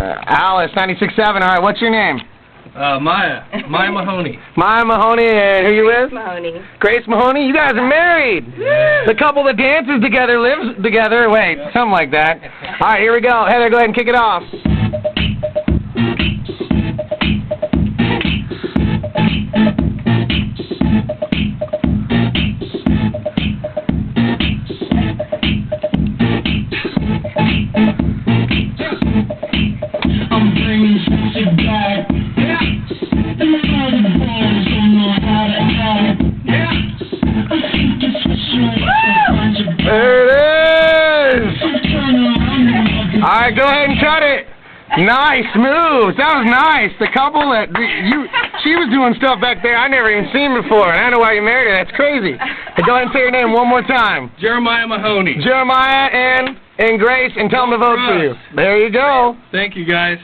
Alice, 96.7. All right, what's your name? Maya Mahoney. Maya Mahoney, and who you with? Mahoney. Grace Mahoney. You guys are married. Yeah. The couple that dances together lives together. Wait, something like that. All right, here we go. Heather, go ahead and kick it off. I'm bringing sexy back. Yeah. You know the boys don't know how to act. Yeah. I think it's what you There it is. turn around and All right, go ahead and cut it. Nice moves. That was nice. The couple that she was doing stuff back there I never even seen before, and I know why you married her. That's crazy. Hey, go ahead and say your name one more time. Jeremiah Mahoney. Jeremiah and Grace, and tell them to vote for you. There you go. Thank you, guys.